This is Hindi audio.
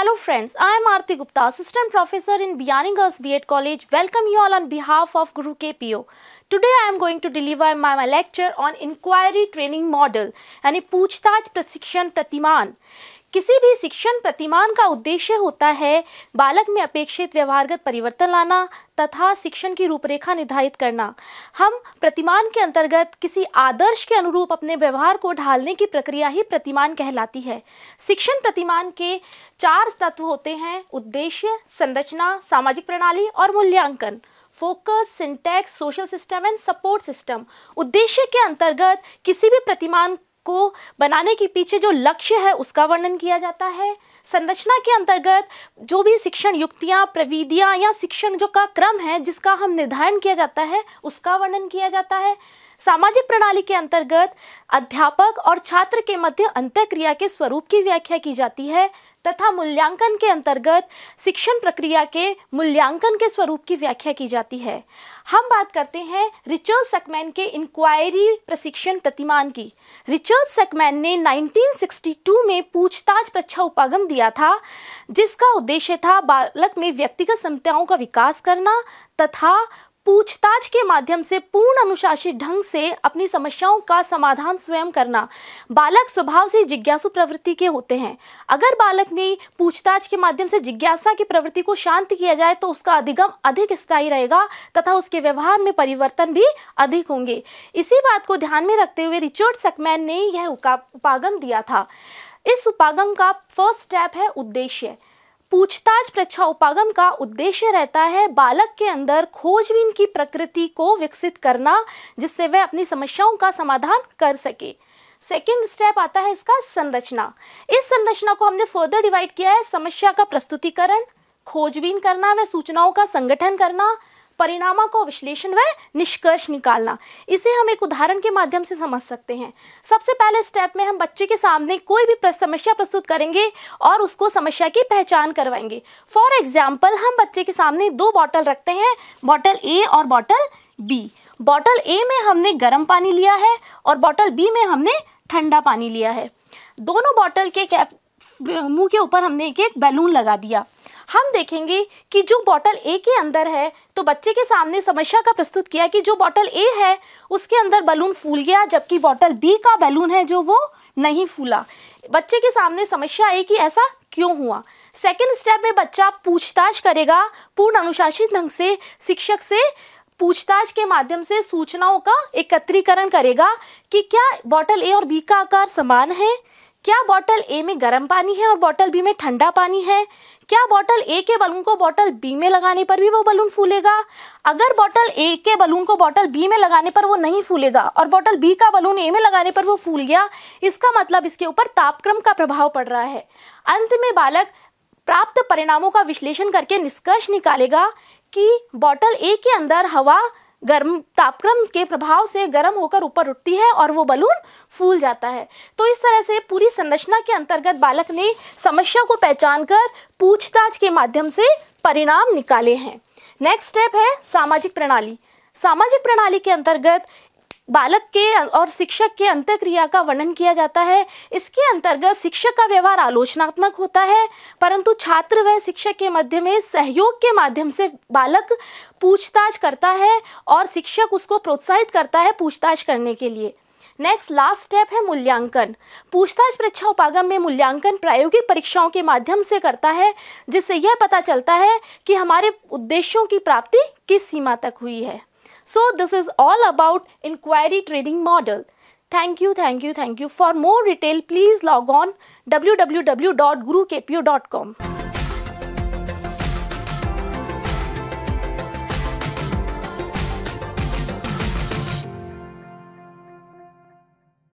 Hello friends, I am Aarti Gupta, Assistant Professor in Biyani Girls B.Ed College. Welcome you all on behalf of Guru KPO. Today I am going to deliver my lecture on Inquiry Training Model यानी पूछताछ प्रशिक्षण प्रतिमान। किसी भी शिक्षण प्रतिमान का उद्देश्य होता है बालक में अपेक्षित व्यवहारगत परिवर्तन लाना तथा शिक्षण की रूपरेखा निर्धारित करना। हम प्रतिमान के अंतर्गत किसी आदर्श के अनुरूप अपने व्यवहार को ढालने की प्रक्रिया ही प्रतिमान कहलाती है। शिक्षण प्रतिमान के 4 तत्व होते हैं: उद्देश्य, संरचना, सामाजिक प्रणाली और मूल्यांकन। Focus, syntax, social system and support system. उद्देश्य के अंतर्गत किसी भी प्रतिमान को बनाने के पीछे जो लक्ष्य है उसका वर्णन किया जाता है। संरचना के अंतर्गत जो भी शिक्षण युक्तियाँ, प्रविधियाँ या शिक्षण जो का क्रम है जिसका हम निर्धारण किया जाता है उसका वर्णन किया जाता है। सामाजिक प्रणाली के अंतर्गत अध्यापक और छात्र के मध्य अंतःक्रिया के स्वरूप की व्याख्या की जाती है तथा मूल्यांकन के अंतर्गत शिक्षण प्रक्रिया के मूल्यांकन के स्वरूप की व्याख्या की जाती है। हम बात करते हैं रिचर्ड सकमैन के इंक्वायरी प्रशिक्षण प्रतिमान की। रिचर्ड सकमैन ने 1962 में पूछताछ प्रच्छा उपागम दिया था, जिसका उद्देश्य था बालक में व्यक्तिगत क्षमताओं का विकास करना तथा पूछताछ के माध्यम से पूर्ण अनुशासित ढंग से अपनी समस्याओं का समाधान स्वयं करना। बालक स्वभाव से जिज्ञासु प्रवृत्ति के होते हैं। अगर बालक में पूछताछ के माध्यम से जिज्ञासा की प्रवृत्ति को शांत किया जाए तो उसका अधिगम अधिक स्थायी रहेगा तथा उसके व्यवहार में परिवर्तन भी अधिक होंगे। इसी बात को ध्यान में रखते हुए रिचर्ड सकमैन ने यह उपागम दिया था। इस उपागम का फर्स्ट स्टेप है उद्देश्य। पूछताछ प्रच्छा उपागम का उद्देश्य रहता है बालक के अंदर खोजबीन की प्रकृति को विकसित करना, जिससे वह अपनी समस्याओं का समाधान कर सके। सेकेंड स्टेप आता है इसका संरचना। इस संरचना को हमने फर्दर डिवाइड किया है: समस्या का प्रस्तुतिकरण, खोजबीन करना व सूचनाओं का संगठन करना, परिणामों को विश्लेषण व निष्कर्ष निकालना। इसे हम एक उदाहरण के माध्यम से समझ सकते हैं। सबसे पहले स्टेप में हम बच्चे के सामने कोई भी समस्या प्रस्तुत करेंगे और उसको समस्या की पहचान करवाएंगे। फॉर एग्जाम्पल, हम बच्चे के सामने 2 बॉटल रखते हैं, बॉटल ए और बॉटल बी। बॉटल ए में हमने गर्म पानी लिया है और बॉटल बी में हमने ठंडा पानी लिया है। दोनों बॉटल के मुंह के ऊपर हमने एक बैलून लगा दिया। हम देखेंगे कि जो बॉटल ए के अंदर है, तो बच्चे के सामने समस्या का प्रस्तुत किया कि जो बॉटल ए है उसके अंदर बैलून फूल गया, जबकि बॉटल बी का बैलून है जो वो नहीं फूला। बच्चे के सामने समस्या आई कि ऐसा क्यों हुआ। सेकंड स्टेप में बच्चा पूछताछ करेगा, पूर्ण अनुशासित ढंग से शिक्षक से पूछताछ के माध्यम से सूचनाओं का एकत्रीकरण करेगा कि क्या बॉटल ए और बी का आकार समान है, क्या बॉटल ए में गर्म पानी है और बॉटल बी में ठंडा पानी है, क्या बॉटल ए के बलून को बॉटल बी में लगाने पर भी वो बलून फूलेगा। अगर बॉटल ए के बलून को बॉटल बी में लगाने पर वो नहीं फूलेगा और बॉटल बी का बलून ए में लगाने पर वो फूल गया, इसका मतलब इसके ऊपर तापक्रम का प्रभाव पड़ रहा है। अंत में बालक प्राप्त परिणामों का विश्लेषण करके निष्कर्ष निकालेगा कि बॉटल ए के अंदर हवा गर्म तापक्रम के प्रभाव से गर्म होकर ऊपर उठती है और वो बलून फूल जाता है। तो इस तरह से पूरी संरचना के अंतर्गत बालक ने समस्या को पहचान कर पूछताछ के माध्यम से परिणाम निकाले हैं। नेक्स्ट स्टेप है सामाजिक प्रणाली। सामाजिक प्रणाली के अंतर्गत बालक के और शिक्षक के अंतःक्रिया का वर्णन किया जाता है। इसके अंतर्गत शिक्षक का व्यवहार आलोचनात्मक होता है, परंतु छात्र व शिक्षक के मध्य में सहयोग के माध्यम से बालक पूछताछ करता है और शिक्षक उसको प्रोत्साहित करता है पूछताछ करने के लिए। नेक्स्ट लास्ट स्टेप है मूल्यांकन। पूछताछ प्रच्छा उपागम में मूल्यांकन प्रायोगिक परीक्षाओं के माध्यम से करता है, जिससे यह पता चलता है कि हमारे उद्देश्यों की प्राप्ति किस सीमा तक हुई है। So this is all about inquiry training model. Thank you. For more detail, please log on www.gurukpo.com.